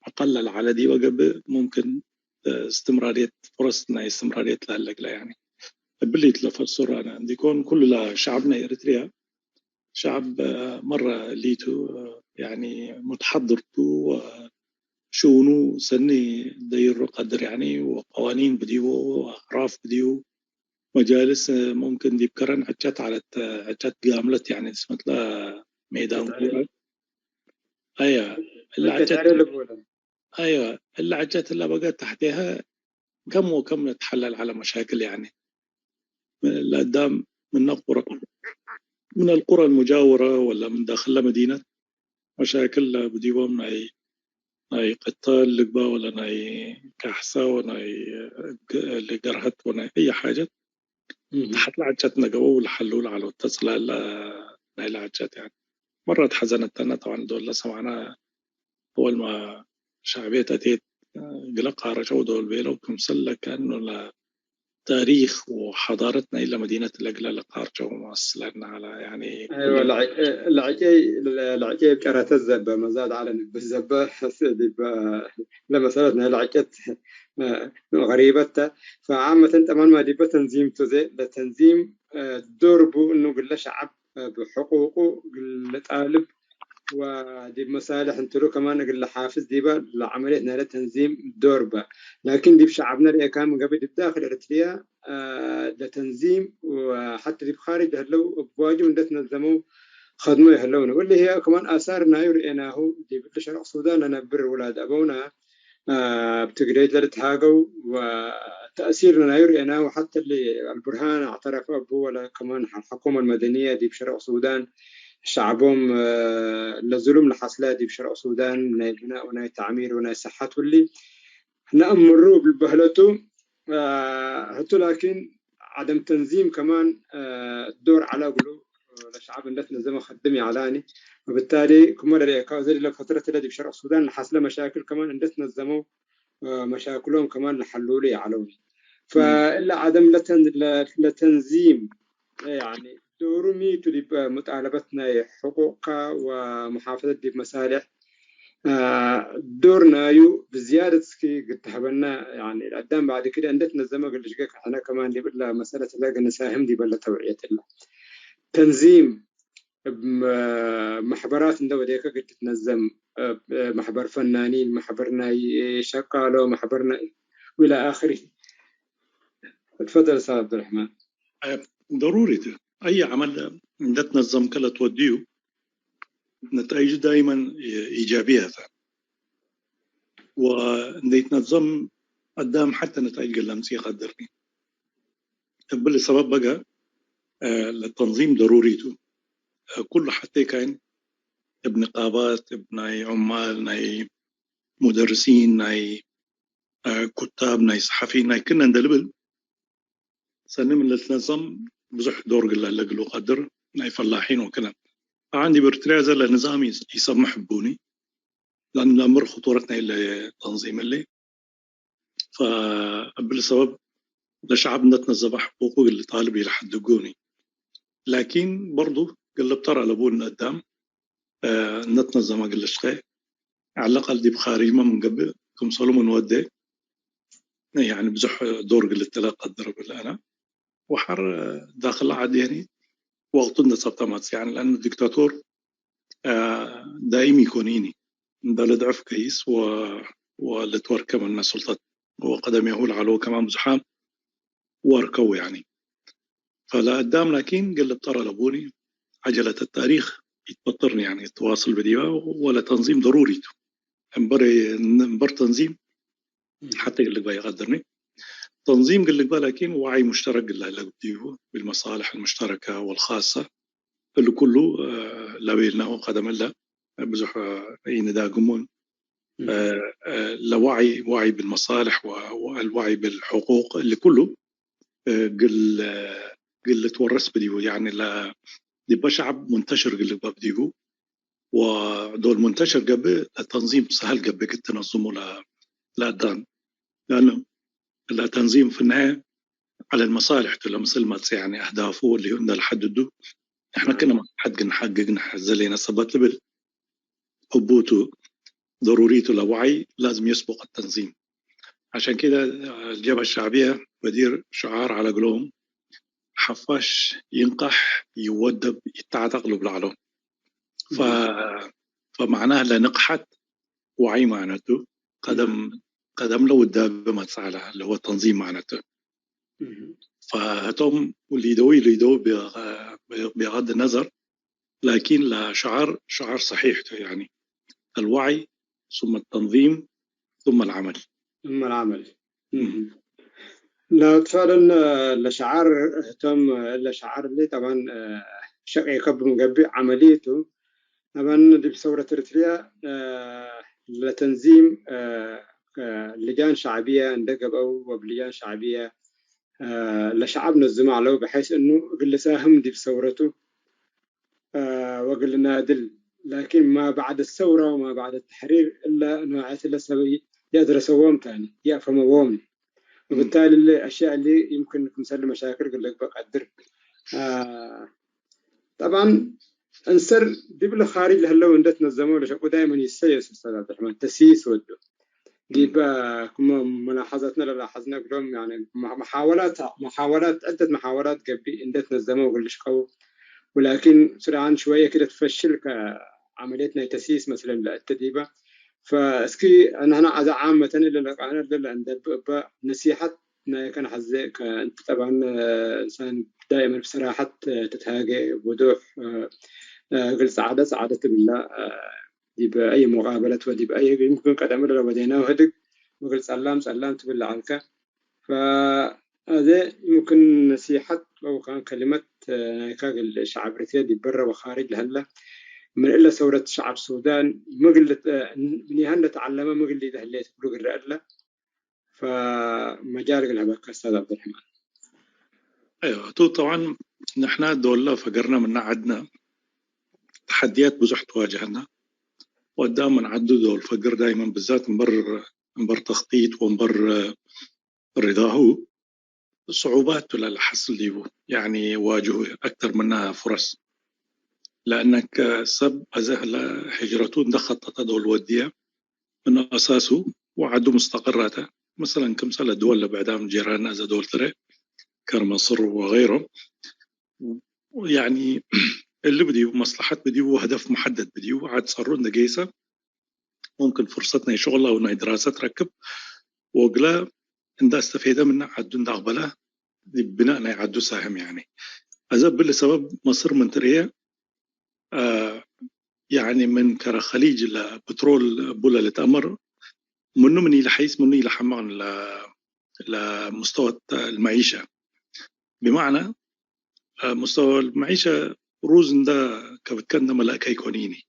أقل العددي وقبل ممكن استمرارية فرصنا استمرارية لهاللقلة يعني باللي تلفسر أنا عندي يكون كل شعبنا إريتريا شعب مرة ليتو يعني متحضرتو شونو سني دير قدر يعني وقوانين بديو وأعراف بديو مجالس ممكن دي بكرن عجت على عجت قاملت يعني اسمت لها ميدان كورة. أيوة اللي عجت اللي بقى تحتها كم وكم نتحلل على مشاكل يعني لقدام من القرى المجاورة ولا من داخل مدينة مشاكل بديوم ناي قتال لقبا ولا ناي كحسة وناي لقرهت وناي أي حاجة تحت لعجتنا قوة والحلول على اتصل ناي لعجت يعني مرة حزنت أنا طبعا دول سمعنا أول ما شعبية أتيت قلقها رجعوا دول بيلو كمسلة كأنه تاريخ وحضارتنا إلى مدينة الأقلة لقارجة ومواصلنا على يعني أيوة العجيب كانت الزبة ما زاد على بالزبة لما صارتنا العجت غريبة فعامة أنت ما دي بتنظيم تزي لتنظيم دوربو إنه قل شعب بحقوقه قل طالب ودي مصالح انتلو كمان قل حافز ديبا لعملية تنظيم دوربا لكن دي بشعبنا اللي كان من قبل الداخل إريتريا لتنظيم وحتى دي بخارج هلو بواجب ده تنظموا خدموا يهلونه واللي هي كمان آثارنا يرئناه دي بشرق السودان أنا بر ولاد أبونا بتقريد لتهاجوا وتأثيرنا يرئناه وحتى اللي البرهان اعترف أبوه ولا كمان الحكومة المدنية دي بشرق السودان شعبهم لظلم لحصلات دي بشرق السودان من البناء وناي التعمير وناي الصحة واللي نأمروا بالبهلته هتو لكن عدم تنظيم كمان الدور على قلوب الشعب اللي زي ما خدمي علاني وبالتالي كمان زي الفترة التي بشرق السودان لحصل مشاكل كمان اللي تنظموا مشاكلهم كمان لحلوا لي علوني فإلا عدم لتنظيم يعني دورمي تلي مطالبتنا حقوقها ومحافظة دي بمصالح دورنا بزيادة سكي قد تحبنا يعني قدام بعد كده عندنا الزمن قل شقك احنا كمان دي بلا مسألة لاقى نساهم دي بلا توعية الله تنظيم محبرات ندو ديك قد تنظم محبر فنانين محبرنا شقالو محبرنا والى آخره. تفضل أستاذ عبد الرحمن. ضروري ده. أي عمل نتنظم كلا توديه نتائج دائما إيجابية ونتنظم قدام حتى نتائج اللمسية قدرني بالسبب بقى التنظيم ضروريته كل حتى كان بنقابات بناي عمال ناي مدرسين ناي كتاب ناي صحفيين ناي كنا ندلبل سنم اللي تنظم بزح دور قلو قدر ناي فلاحين وكلام عندي برتريازة لنظام يسمح بوني لأن الأمر خطورتنا إلا تنظيم اللي فبالسبب لشعبنا تنظم حقوقه اللي طالب يلحدقوني لكن برضو قلب ترى لبون قدام نتنظم أقل شقي على الأقل دي بخارج ما من قبل كم صلوا من ودي يعني بزح دور قلت لا قدر بالله أنا وحر داخل عاد يعني وقتنا سبتمات يعني لأن الدكتاتور دائم يكونيني بلد عف كيس ولتورك من سلطة وقدم يهول على كمان بزحام واركو يعني فلا قدام لكن قل اضطر لبوني عجلة التاريخ يتبطرني يعني التواصل بديها ولا تنظيم ضروري انبر تنظيم حتى يقول لك بقى يقدرني تنظيم قال لك بقى لكن وعي مشترك قال لك بديه بالمصالح المشتركة والخاصة اللي كله لويلنا وقدم الله بزح أي نداء قمون وعي بالمصالح والوعي بالحقوق اللي كله قل تورث بديه يعني لا دي شعب منتشر قل بديه ودول منتشر قبل التنظيم سهل قبل كنت تنظمه لأدان لأنه التنظيم في النهاية على المصالح تلا مثل ما يعني أهدافه اللي هم الحددوا إحنا كنا حد نحقق زلينا صبت لبل حبوته ضروريته لوعي لازم يسبق التنظيم عشان كده الجبهة الشعبية بدير شعار على قلوم حفاش ينقح يودب يتعتقلب العلوم فمعناه لنقحت وعي معناته قدم له الدابة ما تسعى اللي هو التنظيم معناته فهتم واللي يدوي بغض النظر لكن لا شعار صحيح يعني الوعي ثم التنظيم ثم العمل لا فعلا الشعار تم الشعار اللي طبعا شقي يكب مقبي عمليته طبعا دي بثورة إريتريا لتنظيم لجان شعبية اندقب أو بلجان شعبية لشعبنا الزمع له بحيث إنه قل ساهم دي بثورته وقل نادل لكن ما بعد الثورة وما بعد التحرير إلا أنه عايز يقدر يسوهم تاني يفهم وبالتالي الأشياء اللي يمكن نسلم مشاكل قل لك بقدر طبعا انسر دي بالخارج لهلو اندتنا الزمان لشقو دائما يسيس استاذ عبد الرحمن تسييس وده دي بقى كما ملاحظتنا لاحظنا قلهم يعني محاولات عدة محاولات قبل اندتنا الزمان وقلش قو ولكن سرعان شوية كده تفشل كعمليتنا تسييس مثلا للتدريبة فاسكي أنا عاد عامة اللي عند نصيحة كان حزيك أنت طبعا إنسان دائما بصراحة تتهاجى بوضوح قل سعادة بالله دي بأي مقابلة ودي بأي يمكن قد أمر بدينا وهدق وقل سلمت بالله عنك فهذا يمكن نصيحة أو كان كلمة كاقل الشعب رتيا دي برا وخارج لهلا من إلا ثورة شعب السودان مقلة من يهنا تعلمه مقلة دهليت بلوغ الرئالة فمجال قلها بك أستاذ عبد الرحمن. أيوة طبعا نحن دولة فقرنا من عدنا تحديات بزح تواجهنا وقدام نعدد دول فقر دائما بالذات مبر تخطيط ومبر رضاه صعوبات للحصل ديبو يعني واجهوا أكثر منها فرص لأنك سب أزهل هجرتون دخلت دول ودية من أساسه وعدوا مستقراته مثلا كمثال الدول اللي بعدها جيراننا زي دول ترى كمصر وغيره يعني اللي بديو مصلحة بديو هدف محدد بديو عاد صاروا لنا جيسة ممكن فرصتنا شغل أو دراسة تركب وقلا إن دا استفيدة منها عدون داقبله بناء يعدو ساهم يعني أزب لسبب مصر من تريه يعني من كرا خليج البترول بولا لتأمر منه مني لحيث مني لحمان لمستوى المعيشة بمعنى مستوى المعيشة روزن دا كبتكنا ملاكي كونيني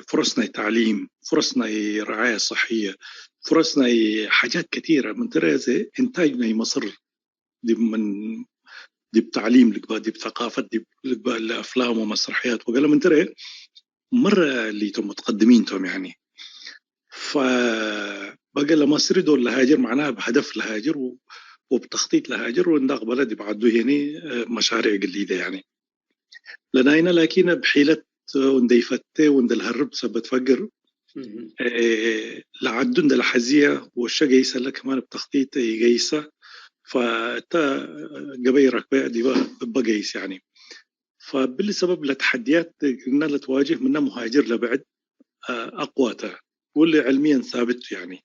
فرصنا تعليم فرصنا رعاية صحية فرصنا حاجات كثيرة من ترى إنتاجنا مصر دي بتعليم دي بثقافة دي الأفلام ومسرحيات وقال من ترى مرة اللي تم متقدمين توم يعني فبقى لما سردوا الهاجر معناها بهدف الهاجر وبتخطيط لهاجر ونداق بلد بعدو هنا مشاريع جديدة يعني لنا لكن بحيلة وندي فتة وندي الهرب سبت فقر لعدون ده الحزية والشا جيسة لك كمان بتخطيط جيسة فتا قبيرك بقى دي بقى جيس يعني فباللي سبب لتحديات قلنا لتواجه منها مهاجر لبعد أقواته، واللي علميا ثابت يعني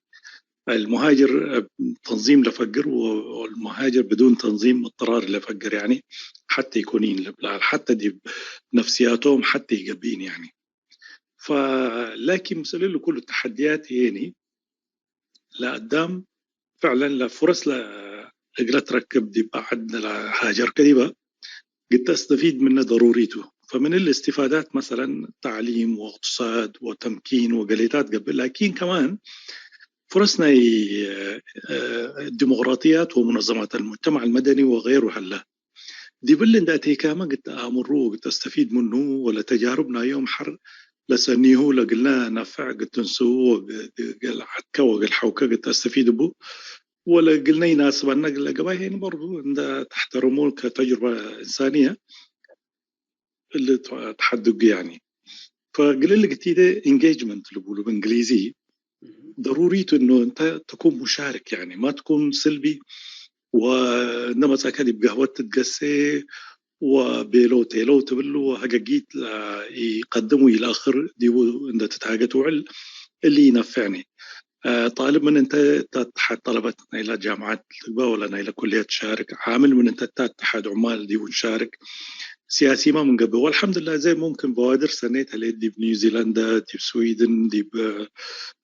المهاجر تنظيم لفقر، والمهاجر بدون تنظيم اضطرار لفقر يعني، حتى يكونين حتى دي نفسياتهم حتى يقبين يعني. فلكن مسألة كل التحديات يعني لقدام فعلا لفرص لقلا تركب دي بعد هاجر كذبة قد تستفيد منه ضروريته. فمن الاستفادات مثلا تعليم واقتصاد وتمكين وقليتات قبل، لكن كمان فرصنا الديمقراطيات ومنظمات المجتمع المدني وغيره هلا دي بلن داتي كاما قد امروا قد تستفيد منه، ولا تجاربنا يوم حر لسنيه لقلنا نفع قد تنسوه قل حكا وقل حوكا قد تستفيد به، ولا قلنا يناسب أن قبائل برضو عند تحترمون كتجربة إنسانية اللي تحدق يعني. فقل لك تيجي engagement اللي بقولوا بالإنجليزي، ضروريته إنه أنت تكون مشارك يعني، ما تكون سلبي وإنما ساكن بقهوة تتقسي وبيلو تيلو تبلو حقاقيت يقدموا إلى آخر ديو عند تتاقتوا اللي ينفعني. طالب من انت اتحاد طلبة الى جامعات ولا الى كلية تشارك، عامل من انت اتحاد عمال دي ونشارك، سياسي ما من قبل. والحمد لله زي ممكن بوادر سنيتها اللي دي بنيوزيلندا، دي بسويدن، دي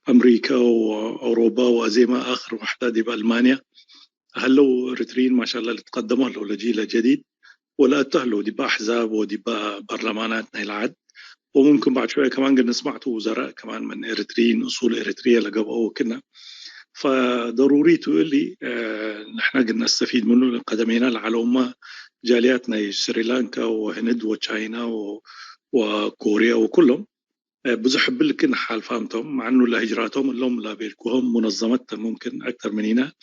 بامريكا واوروبا، وزي ما اخر واحدة دي بالمانيا. هلو ريترين ما شاء الله اللي تقدموا له لجيل جديد، ولا تهلوا دي باحزاب ودي برلمانات العد، وممكن بعد شوية كمان قد سمعت وزراء كمان من إريتريين أصول إريتريا لقبوا وكنا. فضروريته اللي نحن قد نستفيد منه قدمينا العلومة جالياتنا سريلانكا وهند وتشاينا وكوريا وكلهم بزحب لك إن حال فهمتهم، مع إنه لهجراتهم اللهم لا بيلكوهم منظمتها ممكن أكثر مننا،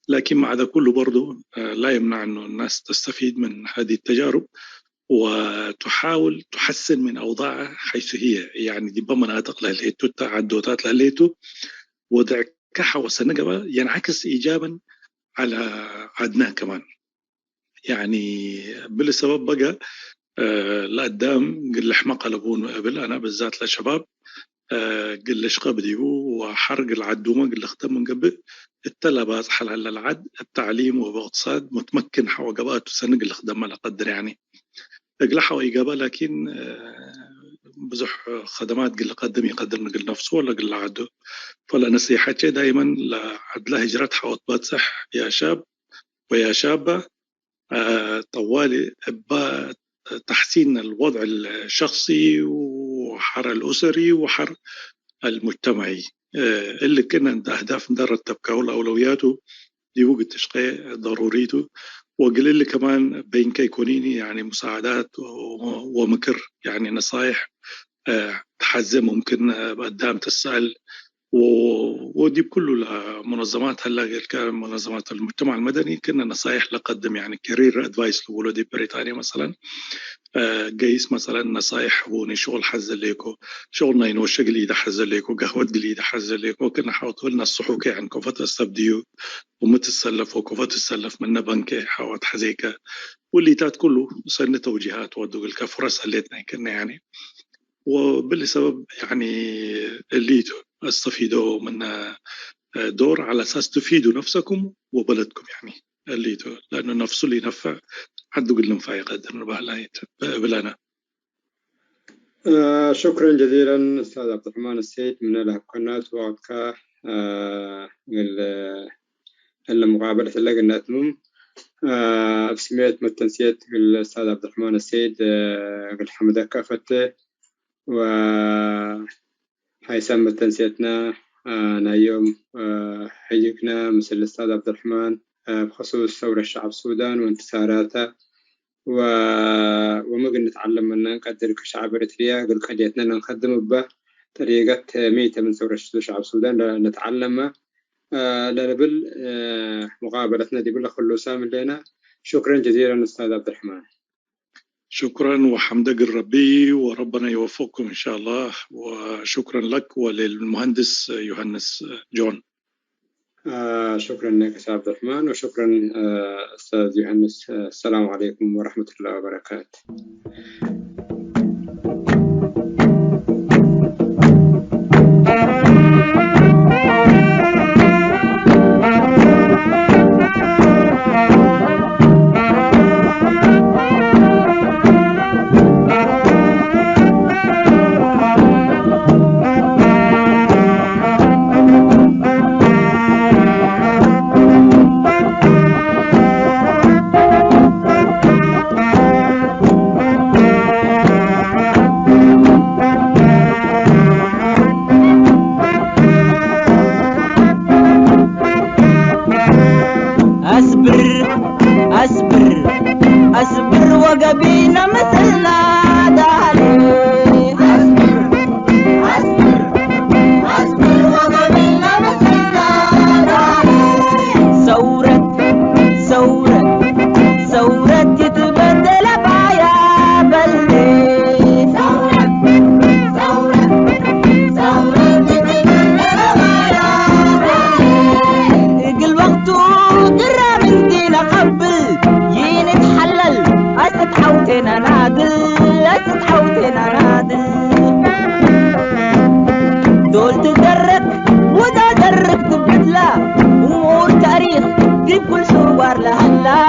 لكن مع ذا كله برضو لا يمنع إنه الناس تستفيد من هذه التجارب وتحاول تحسن من أوضاعها حيث هي يعني. دي بمناطق لهليتو تعدوتات لهليتو ودعكها وسنقبة ينعكس إيجابا على عدنان كمان يعني. بالسبب بقى لقدام قل حماق لبون قبل أنا بالذات للشباب قل شقب ديو وحرق العدومة قل اختم من قبل التلبات حل العد التعليم والاقتصاد متمكن حوقبات وسنق الخدمة لقدر يعني اقلحوا إجابة. لكن بزح خدمات قل قدم يقدم قل نفسه ولا قل عدو. فلا نصيحة دائما لعد له هجرات حوط بتصح يا شاب ويا شابة طوالي تحسين الوضع الشخصي وحر الأسري وحر المجتمعي اللي كنا عند أهداف نرتب كأول أولوياته دي وقت تشقي ضروريته. وقلل لي كمان بين كيكونيني يعني مساعدات ومكر يعني نصايح تحزم ممكن قدام تسأل ودي كله منظمات هلا منظمات المجتمع المدني كنا نصايح لقدم يعني كارير ادفايس لولو دي بريطانيا مثلا قيس مثلا نصايح هوني شغل حز ليكو شغلنا ينو شغل إذا حز ليكو قهوة قليدة حز ليكو كنا حاوت لنا الصحوكي عن كوفة استبديو ومتسلف وكوفة تسلف من بنكي حاوت حزيكا واللي تات كله صرنا توجيهات ودو الكفرس هليتنا كنا يعني. وباللي سبب يعني اللي استفيدوا من دور على أساس تفيدوا نفسكم وبلدكم يعني اللي لأنه نفسه اللي ينفع حد يقول لهم فايق قدر بلانا. شكرا جزيلا أستاذ عبد الرحمن السيد من القناة وعدك المقابلة اللي قلنا تمام بسميت متنسيت الأستاذ عبد الرحمن السيد الحمد كافته و هيثم متنسيتنا أنا اليوم حيجنا مثل الأستاذ عبد الرحمن بخصوص ثورة الشعب السودان وانتصاراتها وما نتعلم منها نقدر كشعب إريتريا قل قديتنا نخدم بطريقة ميتة من ثورة الشعب السودان نتعلم لنبل مقابلتنا دي بالله سامي لنا. شكرا جزيلا أستاذ عبد الرحمن. شكرا وحمد ربي وربنا يوفقكم إن شاء الله، وشكرا لك وللمهندس يوهنس جون. شكرا لك أستاذ عبد الرحمن، وشكرا أستاذ يوحنس. السلام عليكم ورحمة الله وبركاته. أصبر وقبينا مثلنا دالي. أصبر وقبينا مثلنا دالي. ثورة تتبدل بعيا بلدي. ثورة تتبدل بعيا بلدي. اقل وقته درى من دينا قبل ينتحلل. أستحوتنا نادل دول تدرك ودا درك تبدلا. أمور تاريخ دي بكل شوار لهلا،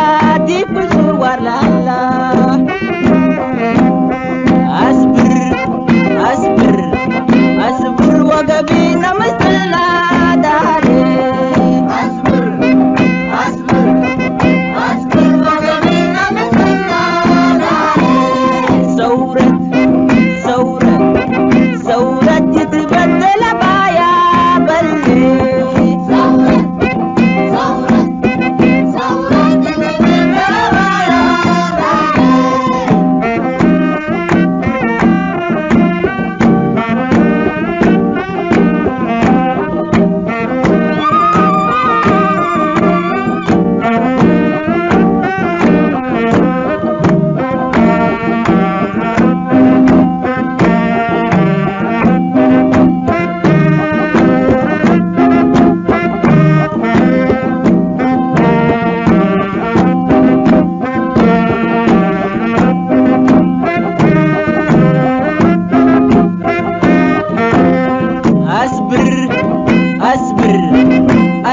دي بكل شوار لهلا. أصبر وقبينا مثلنا داري. أصبر وقبينا مثلنا داري. ثورة تتبدل بعيا بلدي. ثورة تتبدل بعيا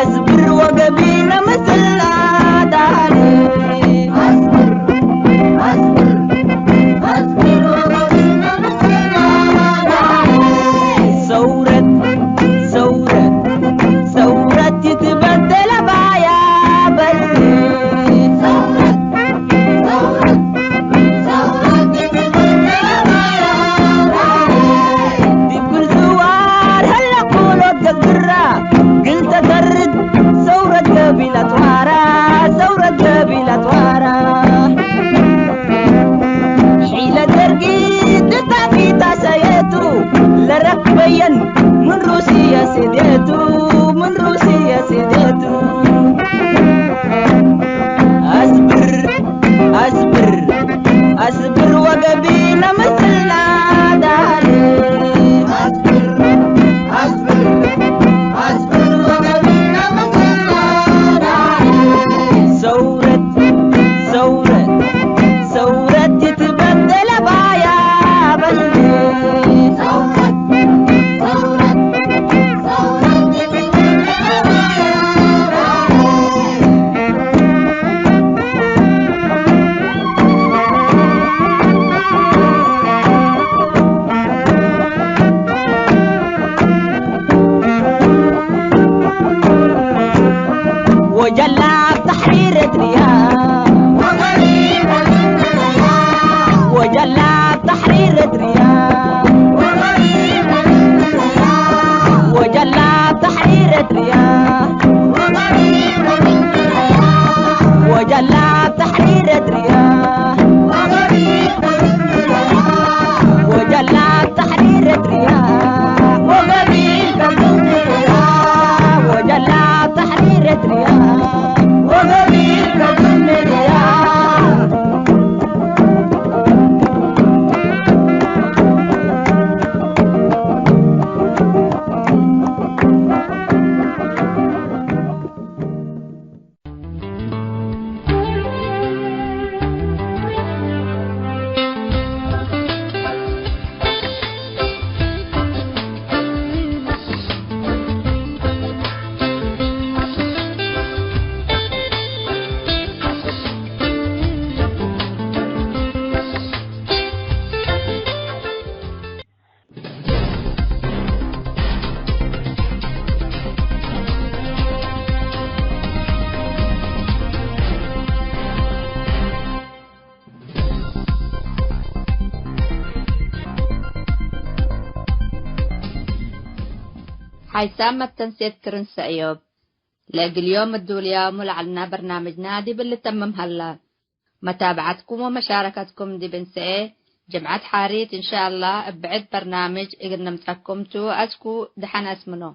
أصبر وقبينا مثلنا دالي. أصبر وقبينا مثلنا دالي. ثورة تتبدل بعيا بلدي. ثورة تتبدل بعيا بلدي. دي بكل زوار هلا قولوا القرة قلت ترد. ثورة قبيلة وارا حيلة درقي تتعفي تاسيتو لرقبيا من روسيا سيديتو. أصبر وقبينا مثلنا دالي. أصبر وقبينا مثلنا دالي. ثورة تتبدل بعيا بلدي. ثورة تتبدل بعيا وجلاب تحرير رياض. وجلاب تحرير رياض. وجلاب تحرير رياض. وجلاب تحرير رياض. وجلاب تحرير رياض. وقبيل كذوب رياض. وجلاب تحرير رياض. حيسامة تنسيت كرن سأيوب لاقي اليوم الدوليا ملعلنا برنامج نادي باللي تمم هلا متابعتكم ومشاركتكم دي بنسئة جمعة حاريت إن شاء الله بعد برنامج إقدنا متركمتو أسكو دحن اسمنو